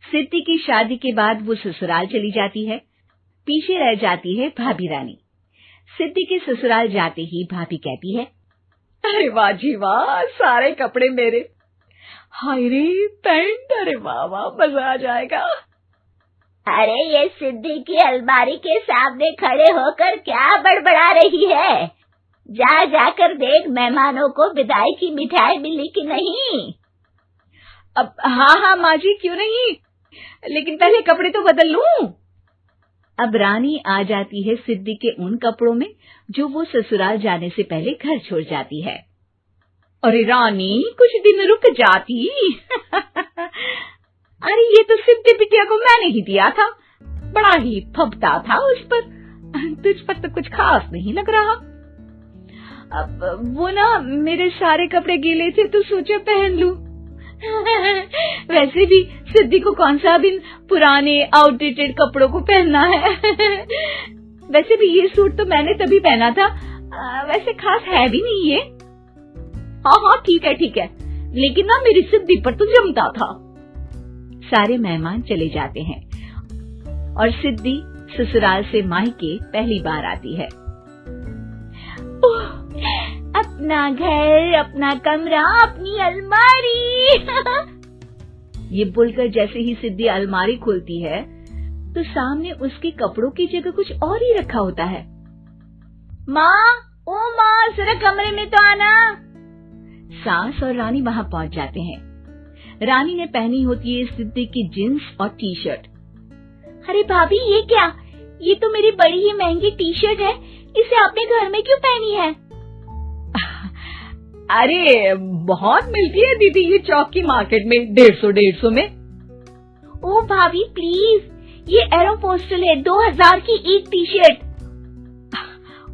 सिद्धि की शादी के बाद वो ससुराल चली जाती है। पीछे रह जाती है भाभी रानी। सिद्धि के ससुराल जाते ही भाभी कहती है, अरे वाह जी वाह, सारे कपड़े मेरे। हाय रे पैंट, अरे वाह वाह, मजा आ जाएगा। अरे ये सिद्धि की अलमारी के सामने खड़े होकर क्या बड़बड़ा रही है? जाकर देख मेहमानों को विदाई की मिठाई मिली कि नहीं। अब हाँ माँ जी, क्यों नहीं, लेकिन पहले कपड़े तो बदल लूं। अब रानी आ जाती है सिद्धि के उन कपड़ों में जो वो ससुराल जाने से पहले घर छोड़ जाती है। अरे रानी, कुछ दिन रुक जाती। अरे ये तो सिद्धि बिटिया को मैंने ही दिया था, बड़ा ही फबता था उस पर, तुझ पर तो कुछ खास नहीं लग रहा। अब वो ना मेरे सारे कपड़े गीले थे तो सोचा पहन लूं। वैसे भी सिद्धि को कौन सा दिन पुराने आउटडेटेड कपड़ों को पहनना है। वैसे भी ये सूट तो मैंने तभी पहना था, वैसे खास है भी नहीं ये। हाँ ठीक है, लेकिन ना मेरी सिद्धि पर तो जमता था। सारे मेहमान चले जाते हैं और सिद्धि ससुराल से मायके पहली बार आती है। अपना घर, अपना कमरा, अपनी अलमारी। ये बोलकर जैसे ही सिद्धि अलमारी खोलती है तो सामने उसके कपड़ों की जगह कुछ और ही रखा होता है। माँ, जरा कमरे में तो आना। सास और रानी वहां पहुंच जाते हैं। रानी ने पहनी होती है सिद्धि की जींस और टी शर्ट। अरे भाभी, ये क्या? ये तो मेरी बड़ी ही महंगी टी शर्ट है, इसे आपने घर में क्यों पहनी है? अरे बहुत मिलती है दीदी ये चौक की मार्केट में, 150 में। ओ भाभी प्लीज, ये एरोपोस्टल है, 2000 की एक टी शर्ट।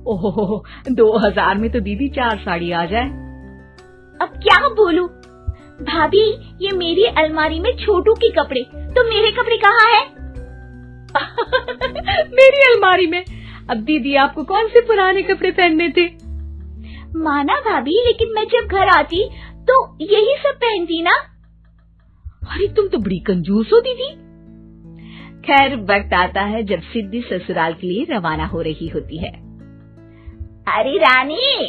ओहो, 2000 में तो दीदी 4 साड़ी आ जाए। अब क्या बोलूं? भाभी, ये मेरी अलमारी में छोटू के कपड़े, तो मेरे कपड़े कहाँ हैं? मेरी अलमारी में? अब दीदी आपको कौन से पुराने कपड़े पहनने थे? माना भाभी, लेकिन मैं जब घर आती तो यही सब पहनती ना। अरे तुम तो बड़ी कंजूस हो दीदी। खैर, वक्त आता है जब सिद्धि ससुराल के लिए रवाना हो रही होती है। अरे रानी,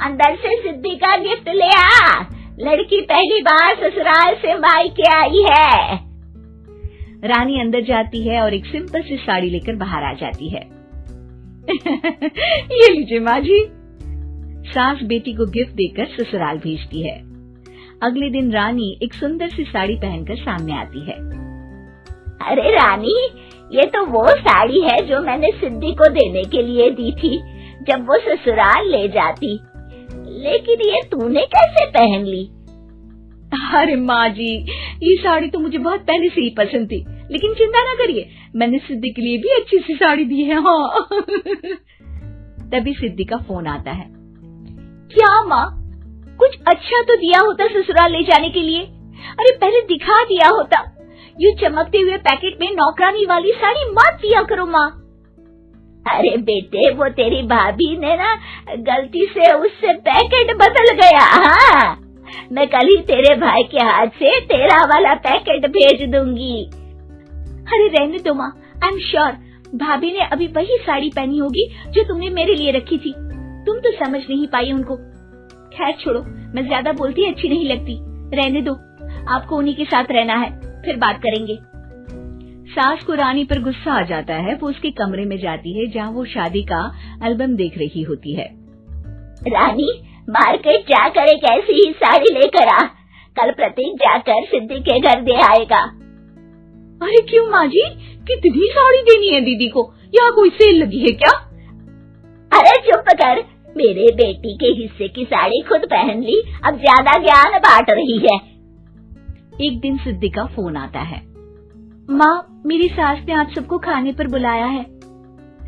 अंदर से सिद्धि का गिफ्ट ले आ, लड़की पहली बार ससुराल से मायके आई है। रानी अंदर जाती है और एक सिंपल सी साड़ी लेकर बाहर आ जाती है। ये लीजिए माँ जी। सास बेटी को गिफ्ट देकर ससुराल भेजती है। अगले दिन रानी एक सुंदर सी साड़ी पहनकर सामने आती है। अरे रानी, ये तो वो साड़ी है जो मैंने सिद्धि को देने के लिए दी थी जब वो ससुराल ले जाती, लेकिन ये तूने कैसे पहन ली? अरे माँ जी, ये साड़ी तो मुझे बहुत पहले से ही पसंद थी, लेकिन चिंता ना करिए, मैंने सिद्धि के लिए भी अच्छी सी साड़ी दी है। हाँ। तभी सिद्धि का फोन आता है। क्या माँ, कुछ अच्छा तो दिया होता ससुराल ले जाने के लिए। अरे पहले दिखा दिया होता। ये चमकते हुए पैकेट में नौकरानी वाली साड़ी मत दिया करो माँ। अरे बेटे, वो तेरी भाभी ने ना गलती से उससे पैकेट बदल गया। हाँ, मैं कल ही तेरे भाई के हाथ से तेरा वाला पैकेट भेज दूंगी। अरे रहने दो माँ, आई एम श्योर भाभी ने अभी वही साड़ी पहनी होगी जो तुमने मेरे लिए रखी थी। तुम तो समझ नहीं पाई उनको। खैर छोड़ो, मैं ज्यादा बोलती अच्छी नहीं लगती, रहने दो, आपको उन्हीं के साथ रहना है, फिर बात करेंगे। सास को रानी पर गुस्सा आ जाता है। वो उसके कमरे में जाती है जहाँ वो शादी का एल्बम देख रही होती है। रानी, मार्केट जाकर एक ऐसी ही साड़ी लेकर आ, कल प्रतीक जाकर सिद्धि के घर दे आएगा। अरे क्यों माँ जी, कितनी साड़ी देनी है दीदी को? यहाँ कोई सेल लगी है क्या? अरे चुप कर, मेरे बेटी के हिस्से की साड़ी खुद पहन ली, अब ज्यादा ज्ञान बांट रही है। एक दिन सिद्धि का फोन आता है। माँ, मेरी सास ने आज सबको खाने पर बुलाया है।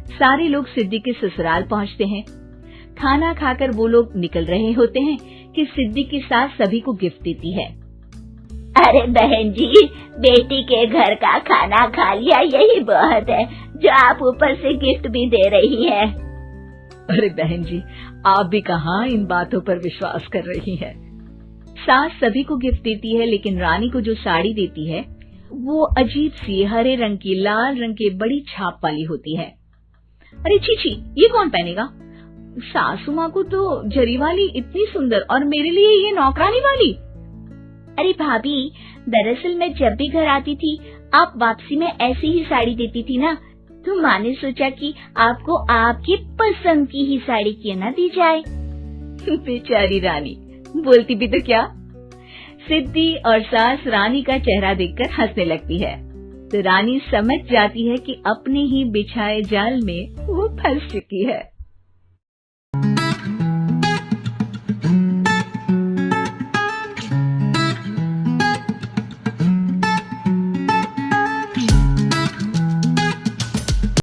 सारे लोग सिद्धि के ससुराल पहुँचते हैं। खाना खाकर वो लोग निकल रहे होते हैं कि सिद्धि की सास सभी को गिफ्ट देती है। अरे बहन जी, बेटी के घर का खाना खा लिया, यही बहुत है जो आप ऊपर से गिफ्ट भी दे रही है। अरे बहन जी, आप भी कहाँ इन बातों पर विश्वास कर रही है। सास सभी को गिफ्ट देती है, लेकिन रानी को जो साड़ी देती है वो अजीब सी हरे रंग की लाल रंग के बड़ी छाप वाली होती है। अरे छी, ये कौन पहनेगा? सासू माँ को तो जरी वाली इतनी सुंदर, और मेरे लिए ये नौकरानी वाली। अरे भाभी, दरअसल मैं जब भी घर आती थी आप वापसी में ऐसी ही साड़ी देती थी ना, तो माँ ने सोचा कि आपको आपकी पसंद की ही साड़ी क्यों ना दी जाए। बेचारी रानी, बोलती भी तो क्या। सिद्धि और सास रानी का चेहरा देखकर हंसने लगती है, तो रानी समझ जाती है कि अपने ही बिछाए जाल में वो फंस चुकी है।